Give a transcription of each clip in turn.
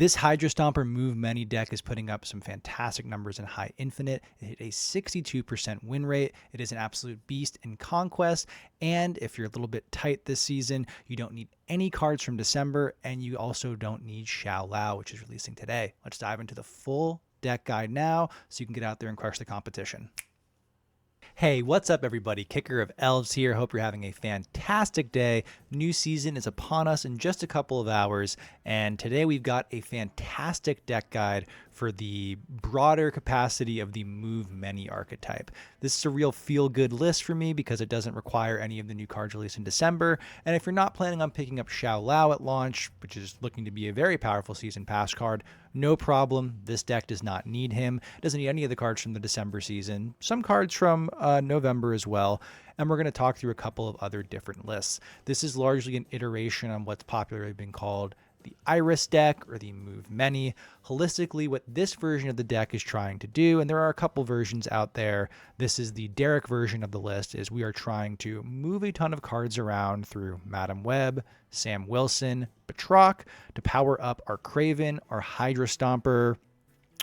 This Hydra Stomper Move Many deck is putting up some fantastic numbers in High Infinite. It hit a 62% win rate. It is an absolute beast in Conquest. And if you're a little bit tight this season, you don't need any cards from December, and you also don't need Shou-Lao, which is releasing today. Let's dive into the full deck guide now so you can get out there and crush the competition. Hey, what's up everybody? Kicker of Elves here. Hope you're having a fantastic day. New season is upon us in just a couple of hours, and today we've got a fantastic deck guide for the broader capacity of the Move Many archetype. This is a real feel-good list for me because it doesn't require any of the new cards released in December, and if you're not planning on picking up Shou-Lao at launch, which is looking to be a very powerful season pass card, no problem. This deck does not need him. It doesn't need any of the cards from the December season. Some cards from November as well. And we're going to talk through a couple of other different lists. This is largely an iteration on what's popularly been called the Iris deck or the Move Many. Holistically, what this version of the deck is trying to do, and there are a couple versions out there, this is the Derek version of the list, is we are trying to move a ton of cards around through Madam Web, Sam Wilson, Batroc to power up our Kraven, our Hydra Stomper,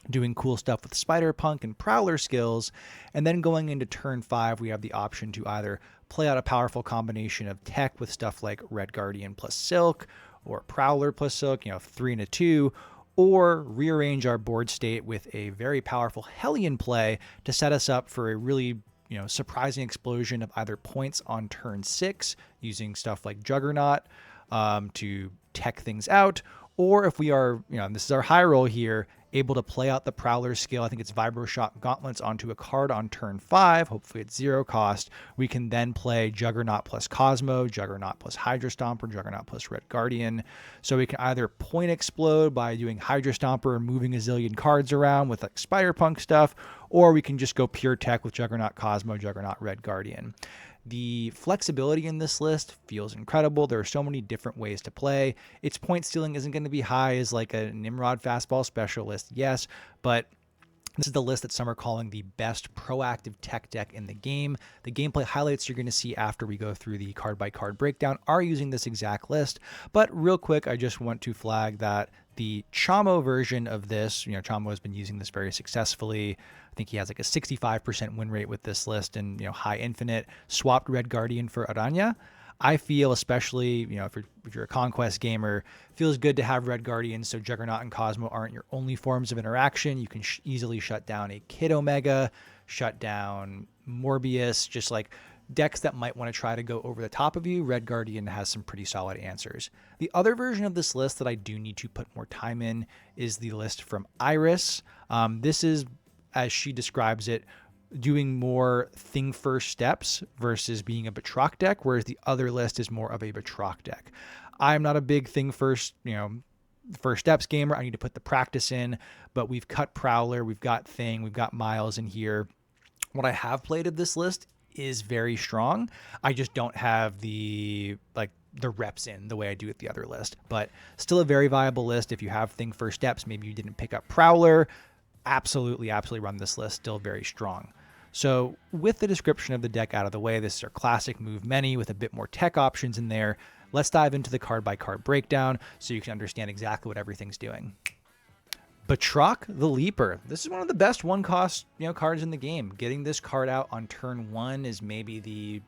doing cool stuff with Spider Punk and Prowler skills. And then going into turn 5, we have the option to either play out a powerful combination of tech with stuff like Red Guardian plus Silk, or Prowler plus Silk, 3 and a 2, or rearrange our board state with a very powerful Hellion play to set us up for a really surprising explosion of either points on turn 6 using stuff like Juggernaut to tech things out, or if we are, this is our high roll here, able to play out the Prowler skill, I think it's Vibro Shock Gauntlets onto a card on turn 5, hopefully it's 0 cost, we can then play Juggernaut plus Cosmo, Juggernaut plus Hydra Stomper, Juggernaut plus Red Guardian. So we can either point explode by doing Hydra Stomper and moving a zillion cards around with like Spider Punk stuff, or we can just go pure tech with Juggernaut Cosmo, Juggernaut Red Guardian. The flexibility in this list feels incredible. There are so many different ways to play. Its point stealing isn't going to be high as like a Nimrod fastball specialist, yes, but this is the list that some are calling the best proactive tech deck in the game. The gameplay highlights you're going to see after we go through the card-by-card breakdown are using this exact list. But real quick, I just want to flag that the Chamo version of this, Chamo has been using this very successfully. I think he has like a 65% win rate with this list and, High Infinite, swapped Red Guardian for Aranya. I feel, especially, if you're a Conquest gamer, feels good to have Red Guardian so Juggernaut and Cosmo aren't your only forms of interaction. You can easily shut down a Kid Omega, shut down Morbius, just like decks that might want to try to go over the top of you. Red Guardian has some pretty solid answers. The other version of this list that I do need to put more time in is the list from Iris. This is, as she describes it, doing more thing first steps versus being a Batroc deck, whereas the other list is more of a Batroc deck. I'm not a big thing first, first steps gamer. I need to put the practice in, but we've cut Prowler, we've got Thing, we've got Miles in here. What I have played of this list is very strong. I just don't have the reps in the way I do with the other list, but still a very viable list. If you have thing first steps, maybe you didn't pick up Prowler, absolutely run this list, still very strong. So with the description of the deck out of the way, this is our classic Move Many with a bit more tech options in there. Let's dive into the card-by-card breakdown so you can understand exactly what everything's doing. Batroc the Leaper. This is one of the best one-cost cards in the game. Getting this card out on turn 1 is maybe the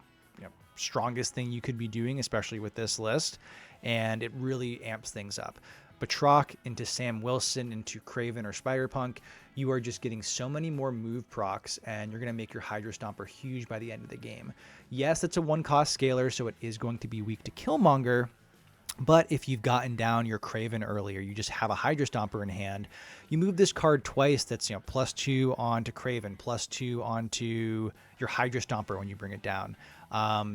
strongest thing you could be doing, especially with this list, and it really amps things up. Batroc into Sam Wilson into Kraven or Spider Punk, you are just getting so many more move procs, and you're going to make your Hydra Stomper huge by the end of the game. Yes, it's a one-cost scaler, so it is going to be weak to Killmonger, but if you've gotten down your Kraven earlier, you just have a Hydra Stomper in hand, you move this card twice, that's +2 onto Kraven, +2 onto your Hydra Stomper when you bring it down.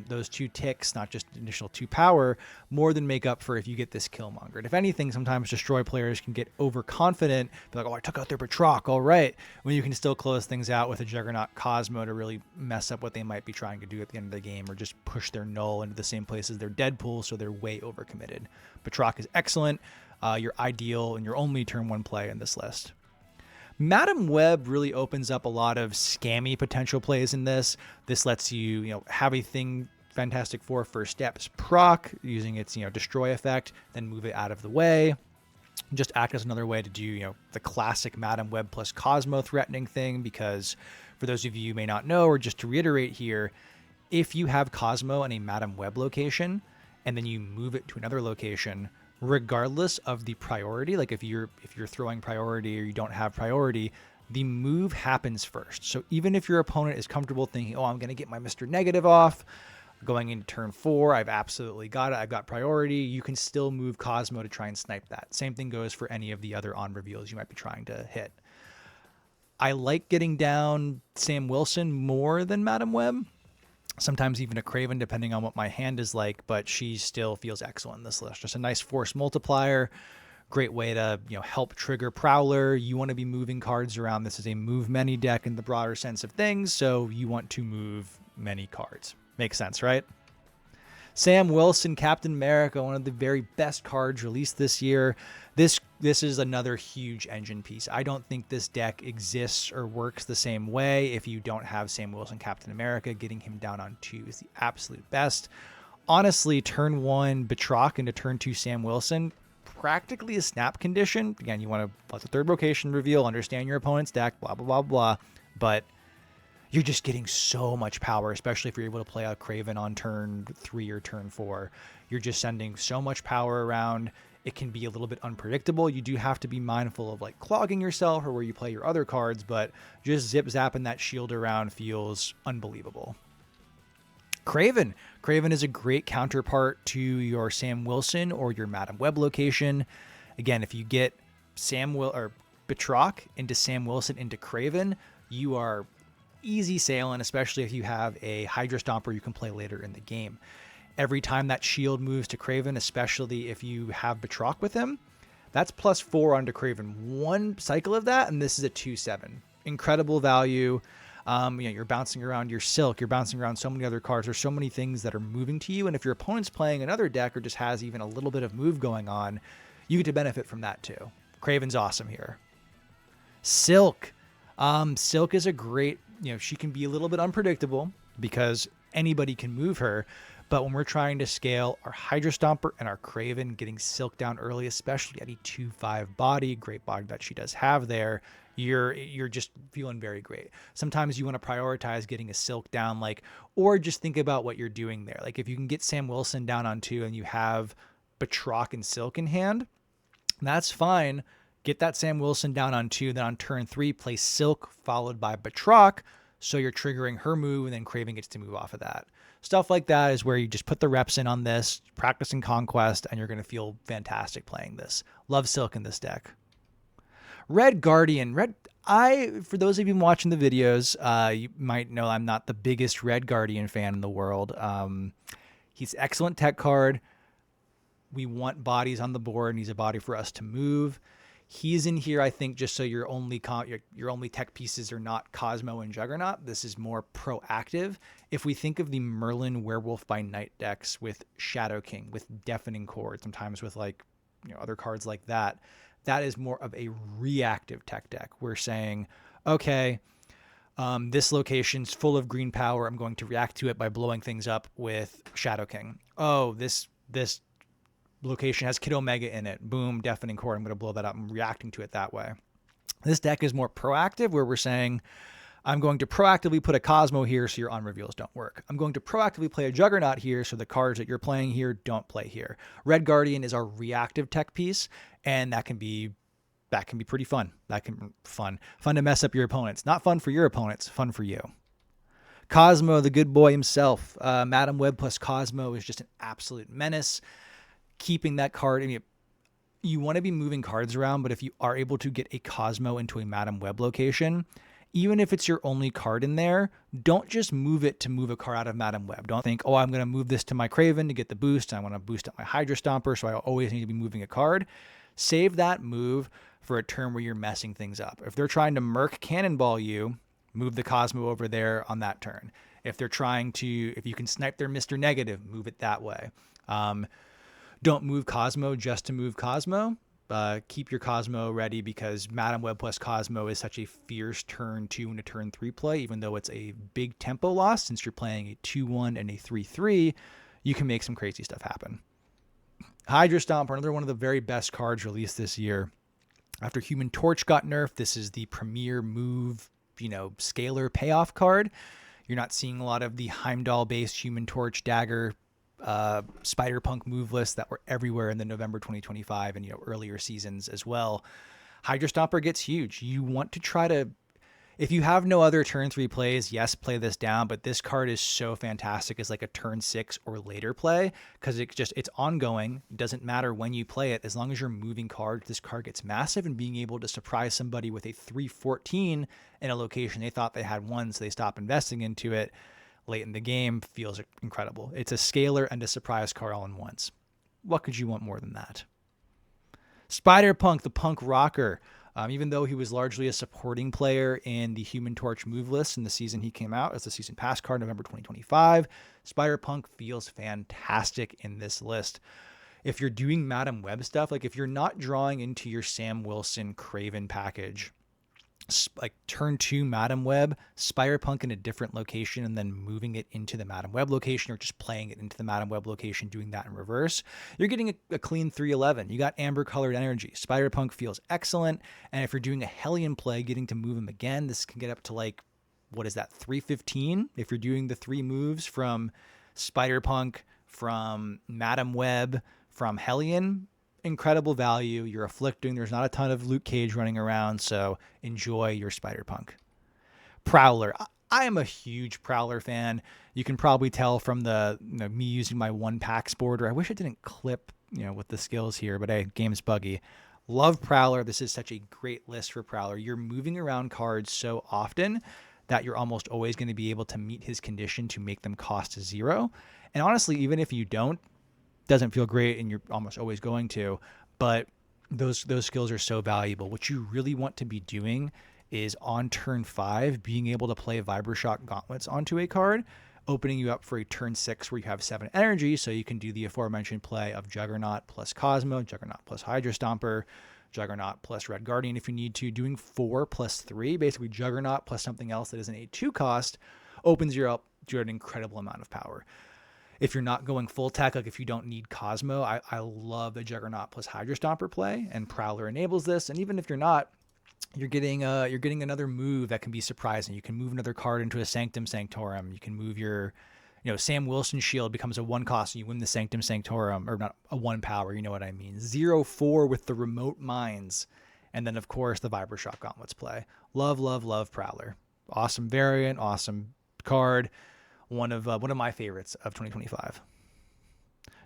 Those 2 ticks, not just additional 2 power, more than make up for if you get this Killmonger. And if anything, sometimes Destroy players can get overconfident, be like, oh, I took out their Batroc, all right, when you can still close things out with a Juggernaut Cosmo to really mess up what they might be trying to do at the end of the game, or just push their null into the same place as their Deadpool, so they're way overcommitted. Batroc is excellent. Your ideal and your only turn 1 play in this list. Madam Web really opens up a lot of scammy potential plays in this. This lets you, have a thing Fantastic Four first steps proc using its, destroy effect, then move it out of the way. just act as another way to do, the classic Madam Web plus Cosmo threatening thing, because for those of you who may not know, or just to reiterate here, if you have Cosmo in a Madam Web location and then you move it to another location, regardless of the priority, like if you're throwing priority or you don't have priority, the move happens first. So even if your opponent is comfortable thinking, oh, I'm going to get my Mr. Negative off, going into turn 4, I've absolutely got it, I've got priority, you can still move Cosmo to try and snipe that. Same thing goes for any of the other on reveals you might be trying to hit. I like getting down Sam Wilson more than Madam Web. Sometimes even a Kraven, depending on what my hand is like, but she still feels excellent in this list. Just a nice force multiplier. Great way to help trigger Prowler. You want to be moving cards around. This is a move many deck in the broader sense of things, so you want to move many cards. Makes sense, right? Sam Wilson, Captain America, one of the very best cards released this year. This is another huge engine piece. I don't think this deck exists or works the same way if you don't have Sam Wilson, Captain America. Getting him down on 2 is the absolute best. Honestly, turn 1 Batroc into turn 2 Sam Wilson, practically a snap condition. Again, you want to let the third location reveal, understand your opponent's deck, blah, blah, blah, blah. But you're just getting so much power, especially if you're able to play out Kraven on turn 3 or turn 4. You're just sending so much power around. It can be a little bit unpredictable. You do have to be mindful of like clogging yourself or where you play your other cards, but just zip zapping that shield around feels unbelievable. Kraven. Kraven is a great counterpart to your Sam Wilson or your Madam Web location. Again, if you get Batroc into Sam Wilson into Kraven, you are easy sailing, especially if you have a Hydra Stomper you can play later in the game. Every time that shield moves to Kraven, especially if you have Batroc with him, that's +4 onto Kraven. One cycle of that, and this is a 2/7. Incredible value. You're bouncing around your Silk, you're bouncing around so many other cards. There's so many things that are moving to you, and if your opponent's playing another deck or just has even a little bit of move going on, you get to benefit from that too. Kraven's awesome here. Silk. Silk is a great, she can be a little bit unpredictable because anybody can move her. But when we're trying to scale our Hydra Stomper and our Kraven, getting Silk down early, especially at a 2/5 body, great body that she does have there, you're just feeling very great. Sometimes you want to prioritize getting a Silk down, or just think about what you're doing there. Like if you can get Sam Wilson down on 2 and you have Batroc and Silk in hand, that's fine. Get that Sam Wilson down on 2, then on turn 3, play Silk followed by Batroc, so you're triggering her move, and then Kraven gets to move off of that. Stuff like that is where you just put the reps in on this, practicing Conquest, and you're going to feel fantastic playing this. Love Silk in this deck. Red Guardian. For those of you watching the videos, you might know I'm not the biggest Red Guardian fan in the world. He's an excellent tech card. We want bodies on the board, and he's a body for us to move. He's in here, I think, just so your only tech pieces are not Cosmo and Juggernaut. This is more proactive. If we think of the Merlin Werewolf by Night decks with Shadow King, with Deafening Chord, sometimes with other cards like that, that is more of a reactive tech deck. We're saying, okay, this location's full of green power. I'm going to react to it by blowing things up with Shadow King. Oh, this location has Kid Omega in it. Boom, Deafening Chord. I'm going to blow that up. I'm reacting to it that way. This deck is more proactive, where we're saying, I'm going to proactively put a Cosmo here so your on reveals don't work. I'm going to proactively play a Juggernaut here so the cards that you're playing here don't play here. Red Guardian is our reactive tech piece, and that can be pretty fun. That can be fun to mess up your opponents. Not fun for your opponents, fun for you. Cosmo, the good boy himself. Madam Web plus Cosmo is just an absolute menace. Keeping that card, you want to be moving cards around, but if you are able to get a Cosmo into a Madam Web location, even if it's your only card in there, don't just move it to move a card out of Madam Web. Don't think, oh, I'm going to move this to my Kraven to get the boost. I want to boost up my Hydra Stomper, so I always need to be moving a card. Save that move for a turn where you're messing things up. If they're trying to Merc Cannonball you, move the Cosmo over there on that turn. If you can snipe their Mr. Negative, move it that way. Don't move Cosmo just to move Cosmo. Keep your Cosmo ready, because Madam Web plus Cosmo is such a fierce turn 2 and a turn 3 play. Even though it's a big tempo loss, since you're playing a 2/1 and a 3/3, you can make some crazy stuff happen. Hydra Stomper, another one of the very best cards released this year. After Human Torch got nerfed, this is the premier move, scalar payoff card. You're not seeing a lot of the Heimdall-based Human Torch dagger Spider-Punk move lists that were everywhere in the November 2025 and earlier seasons as well. Hydra Stomper gets huge. You want to try to, if you have no other turn 3 plays, yes, play this down, but this card is so fantastic as like a turn 6 or later play because it's ongoing. It doesn't matter when you play it. As long as you're moving cards, this card gets massive, and being able to surprise somebody with a 3/14 in a location they thought they had one, so they stop investing into it late in the game feels incredible. It's a scalar and a surprise card all in once. What could you want more than that? Spider-Punk, the punk rocker. Even though he was largely a supporting player in the Human Torch move list in the season he came out as the season pass card, November 2025, Spider-Punk feels fantastic in this list. If you're doing Madam Web stuff, like if you're not drawing into your Sam Wilson Kraven package, like turn 2 Madam Web, Spider-Punk in a different location, and then moving it into the Madam Web location, or just playing it into the Madam Web location, doing that in reverse, you're getting a clean 3/11. You got amber colored energy. Spider-Punk feels excellent. And if you're doing a Hellion play, getting to move him again, this can get up to like, what is that, 315? If you're doing the 3 moves from Spider-Punk, from Madam Web, from Hellion, incredible value. You're afflicting. There's not a ton of Luke Cage running around, so enjoy your Spider-Punk. Prowler. I am a huge Prowler fan. You can probably tell from the me using my 1-pack sporter. I wish it didn't clip with the skills here, but hey, game's buggy. Love Prowler. This is such a great list for Prowler. You're moving around cards so often that you're almost always going to be able to meet his condition to make them cost 0. And honestly, even if you don't, doesn't feel great, and you're almost always going to, but those skills are so valuable. What you really want to be doing is on turn 5, being able to play Vibrashock Gauntlets onto a card, opening you up for a turn 6 where you have 7 energy, so you can do the aforementioned play of Juggernaut plus Cosmo, Juggernaut plus Hydra Stomper, Juggernaut plus Red Guardian if you need to. Doing 4 plus 3, basically Juggernaut plus something else that isn't a 2 cost, opens you up to an incredible amount of power. If you're not going full tech, like if you don't need Cosmo, I love the Juggernaut plus Hydra Stomper play, and Prowler enables this. And even if you're not, you're getting another move that can be surprising. You can move another card into a Sanctum Sanctorum. You can move your, Sam Wilson shield becomes a 1 cost and you win the Sanctum Sanctorum, or not a 1 power, you know what I mean. 0/4 with the Remote Mines. And then of course the Vibrashock Gauntlets play. Love, love, love Prowler. Awesome variant, awesome card. One of my favorites of 2025.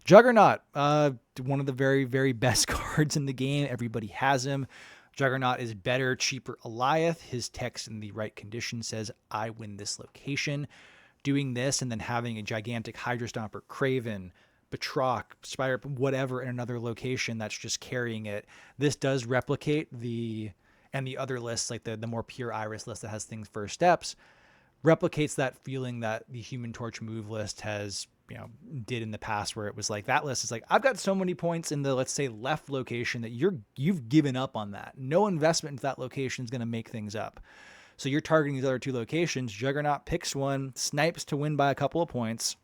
Juggernaut, one of the very, very best cards in the game. Everybody has him. Juggernaut is better, cheaper Goliath. His text in the right condition says, I win this location. Doing this and then having a gigantic Hydra Stomper, Kraven, Batroc, Spider, whatever in another location that's just carrying it. This does replicate the other lists, like the more pure Iris list that has things first steps, replicates that feeling that the Human Torch move list has, did in the past, where it was like that list is like, I've got so many points in the, let's say, left location that you've given up on that. No investment into that location is going to make things up. So you're targeting these other 2 locations. Juggernaut picks one, snipes to win by a couple of points,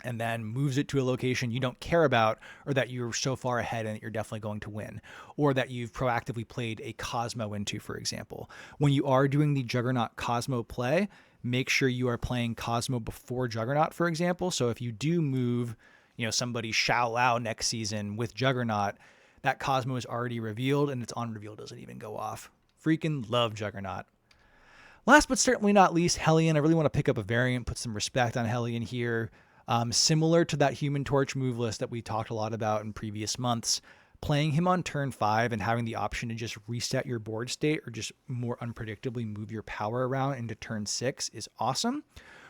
and then moves it to a location you don't care about, or that you're so far ahead and you're definitely going to win, or that you've proactively played a Cosmo into, for example. When you are doing the Juggernaut Cosmo play, make sure you are playing Cosmo before Juggernaut, for example. So if you do move, somebody Shou-Lao next season with Juggernaut, that Cosmo is already revealed and its on reveal doesn't even go off. Freaking love Juggernaut. Last but certainly not least, Hellion. I really want to pick up a variant, put some respect on Hellion here. Similar to that Human Torch move list that we talked a lot about in previous months, playing him on turn 5 and having the option to just reset your board state or just more unpredictably move your power around into turn 6 is awesome.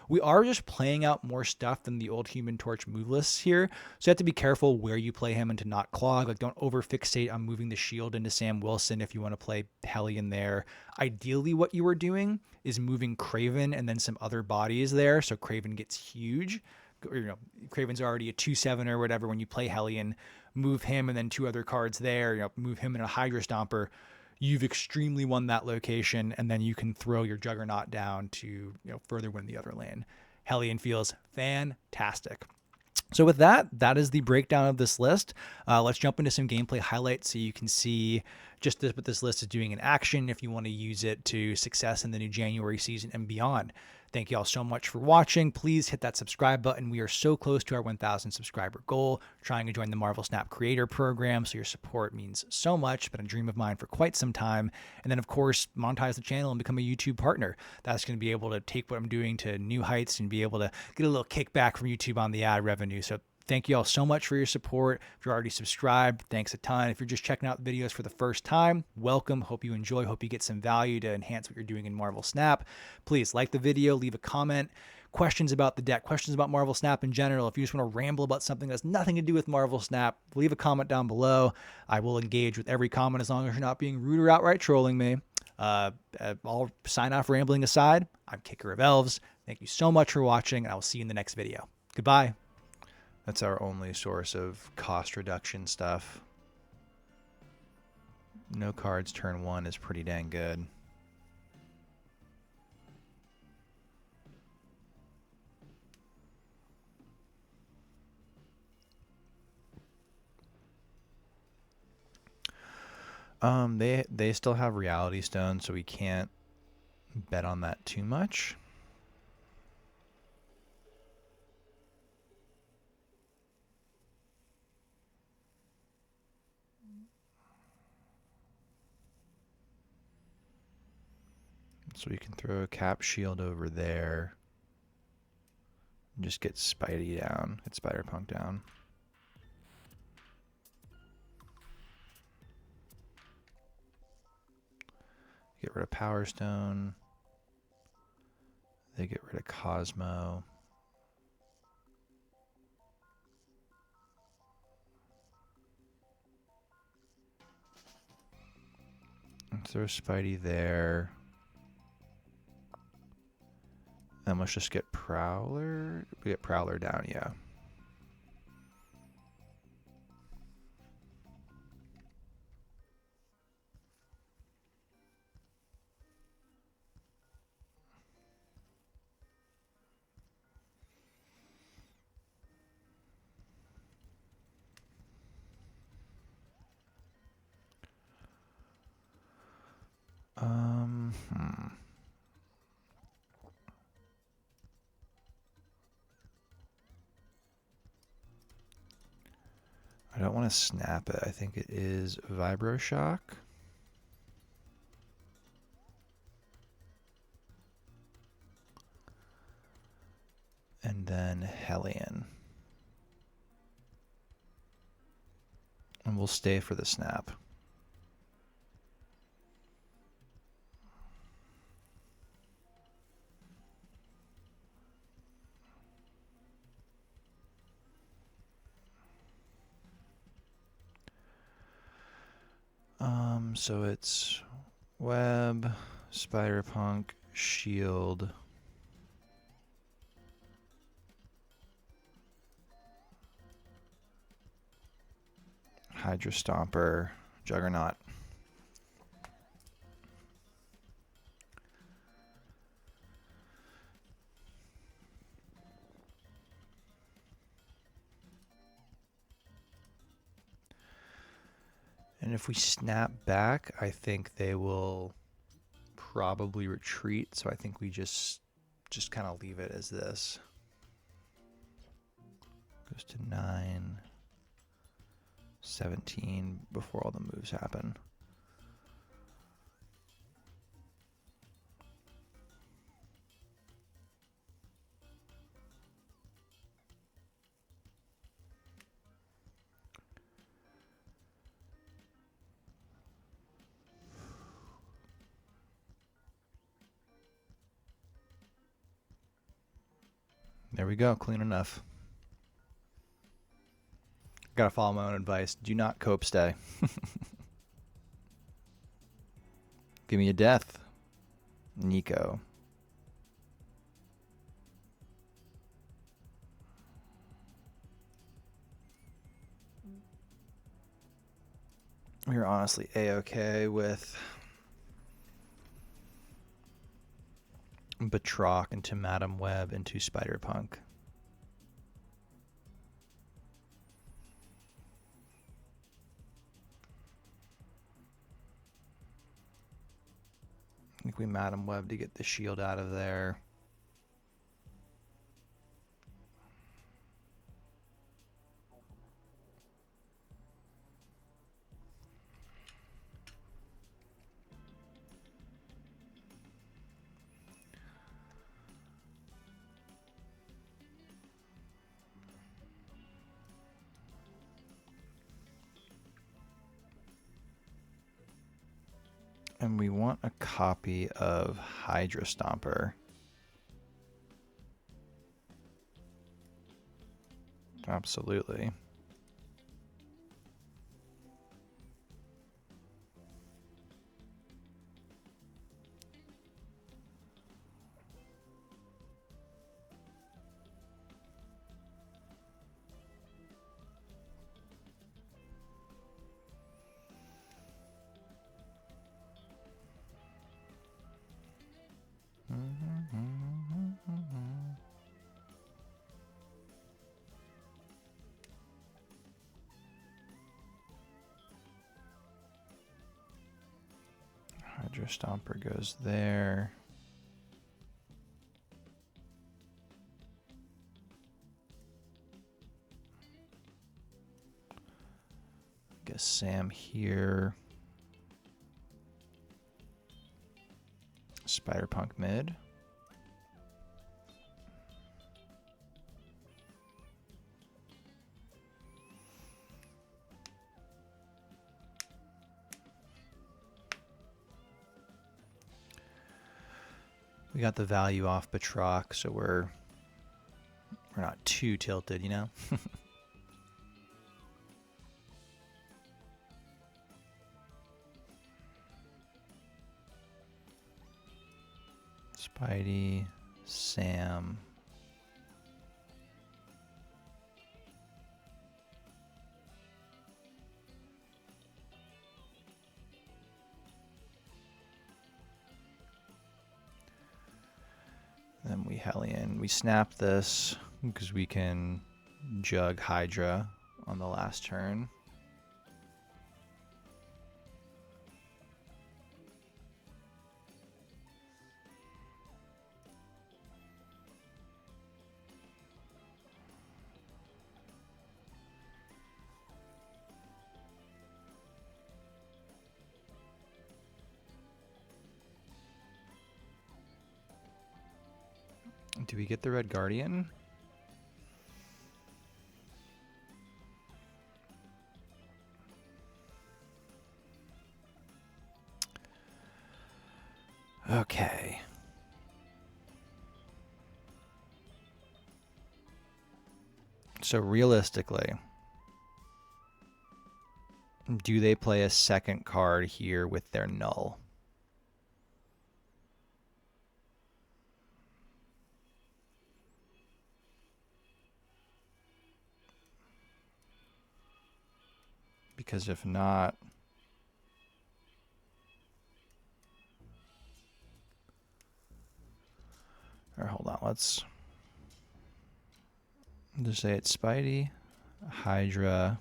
We are just playing out more stuff than the old Human Torch move lists here, so you have to be careful where you play him and to not clog. Like, don't over fixate on moving the shield into Sam Wilson if you want to play Hellion there. Ideally, what you are doing is moving Kraven and then some other bodies there, so Kraven gets huge. Kraven's already a 2/7 or whatever. When you play Hellion, move him and then 2 other cards there, move him in a Hydra Stomper. You've extremely won that location, and then you can throw your Juggernaut down to further win the other lane. Hellion feels fantastic. So with that, that is the breakdown of this list. Let's jump into some gameplay highlights so you can see just what this list is doing in action if you want to use it to success in the new January season and beyond. Thank you all so much for watching. Please hit that subscribe button. We are so close to our 1,000 subscriber goal, trying to join the Marvel Snap Creator Program, so your support means so much, been a dream of mine for quite some time. And then, of course, monetize the channel and become a YouTube partner. That's going to be able to take what I'm doing to new heights and be able to get a little kickback from YouTube on the ad revenue. So thank you all so much for your support. If you're already subscribed, thanks a ton. If you're just checking out the videos for the first time, welcome. Hope you enjoy. Hope you get some value to enhance what you're doing in Marvel Snap. Please like the video, leave a comment. Questions about the deck, questions about Marvel Snap in general. If you just want to ramble about something that's nothing to do with Marvel Snap, leave a comment down below. I will engage with every comment as long as you're not being rude or outright trolling me. All sign off rambling aside, I'm Kicker of Elves. Thank you so much for watching, and I will see you in the next video. Goodbye. That's our only source of cost reduction stuff. No cards turn 1 is pretty dang good. They still have Reality Stone, so we can't bet on that too much. So we can throw a Cap Shield over there. And just get Spidey down. Get Spider-Punk down. Get rid of Power Stone. They get rid of Cosmo. Let's throw Spidey there. And let's just get Prowler. We get Prowler down, yeah. I don't want to snap it. I think it is Vibro Shock. And then Hellion. And we'll stay for the snap. So it's Web, Spider-Punk, Shield, Hydra Stomper, Juggernaut. And if we snap back, I think they will probably retreat. So I think we just kind of leave it as this. Goes to 9, 17 before all the moves happen. There we go, clean enough. Gotta follow my own advice. Do not cope stay. Give me a death. Nico. We're honestly A-okay with Batroc into Madam Web into Spider-Punk. think we Madam Web to get the shield out of there. And we want a copy of Hydra Stomper. Absolutely. Hydra Stomper goes there. Guess Sam here. Spider-Punk mid. We got the value off Batroc, so we're not too tilted, you know? Spidey, Sam. Then we Hellion. We snap this because we can jug Hydra on the last turn. Do we get the Red Guardian? Okay. So realistically, do they play a second card here with their null? Because if not, or hold on, let's just say it's Spidey, Hydra,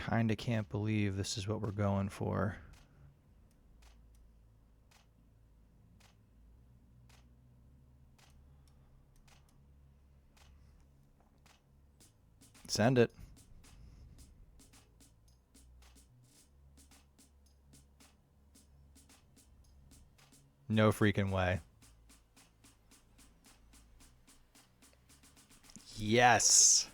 kinda can't believe this is what we're going for. Send it. No freaking way. Yes.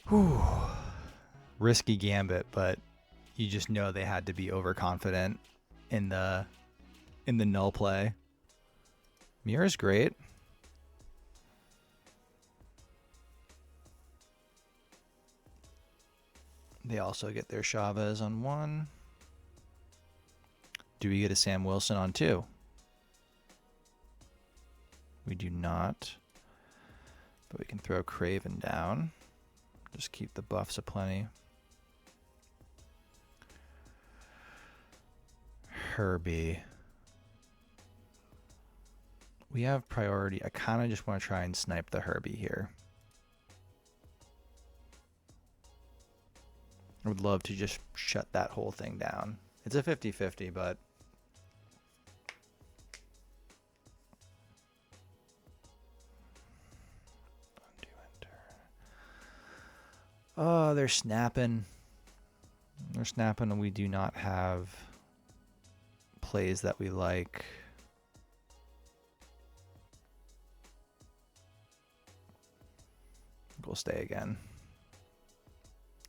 Whew. Risky gambit, but you just know they had to be overconfident in the null play. Mira's great. They also get their Chavez on 1. Do we get a Sam Wilson on 2? We do not. But we can throw Kraven down. Just keep the buffs aplenty. Herbie. We have priority. I kind of just want to try and snipe the Herbie here. I would love to just shut that whole thing down. It's a 50-50, but undo enter. Oh, they're snapping. They're snapping, and we do not have plays that we like. We'll stay again.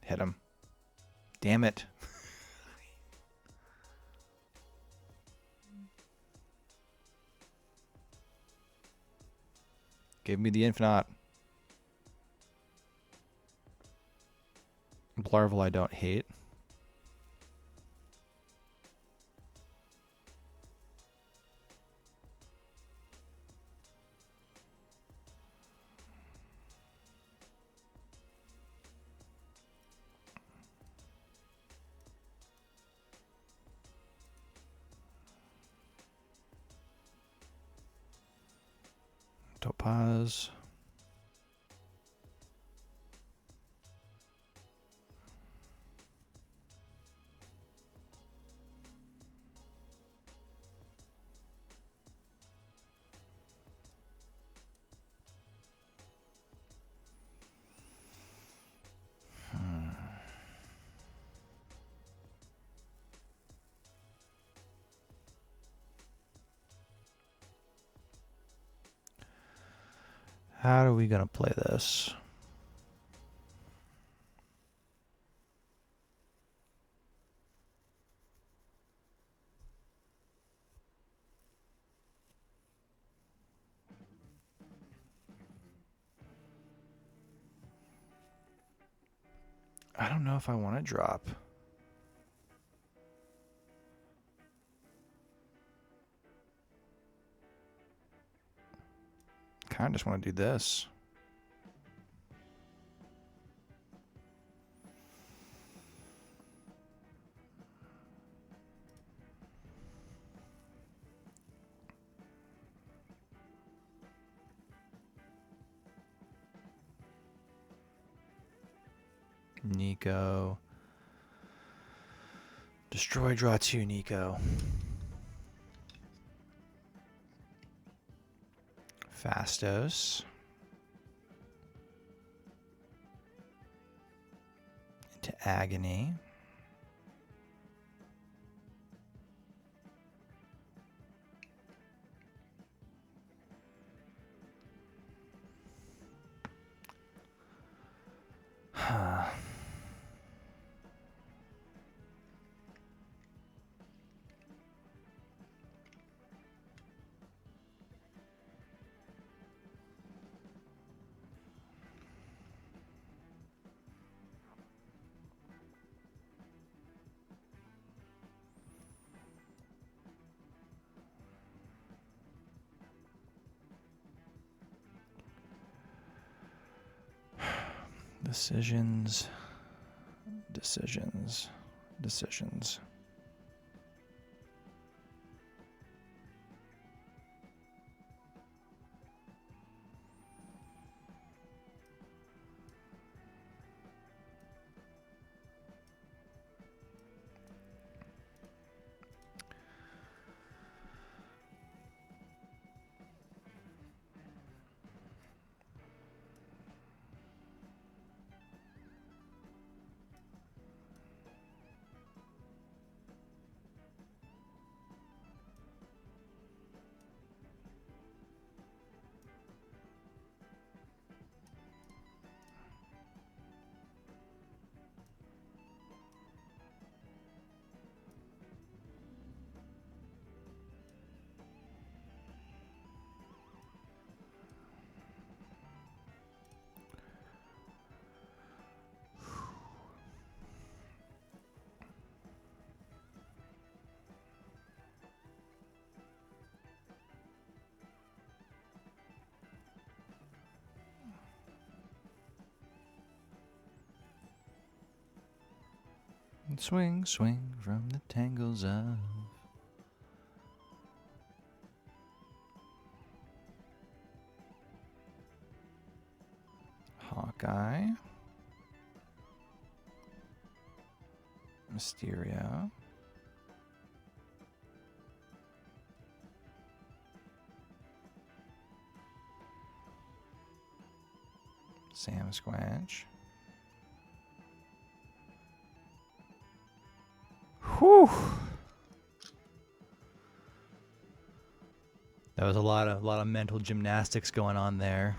Hit him. Damn it. Give me the Infinite. Blarvel I don't hate. Topaz. How are we going to play this? I don't know if I want to drop. Kind of just want to do this. Nico. Destroy, draw 2, Nico. Fastos. Into Agony. Huh. Decisions, decisions, decisions. Swing, swing from the tangles of Hawkeye, Mysterio, Sam Squanch. Whew. That was a lot of mental gymnastics going on there.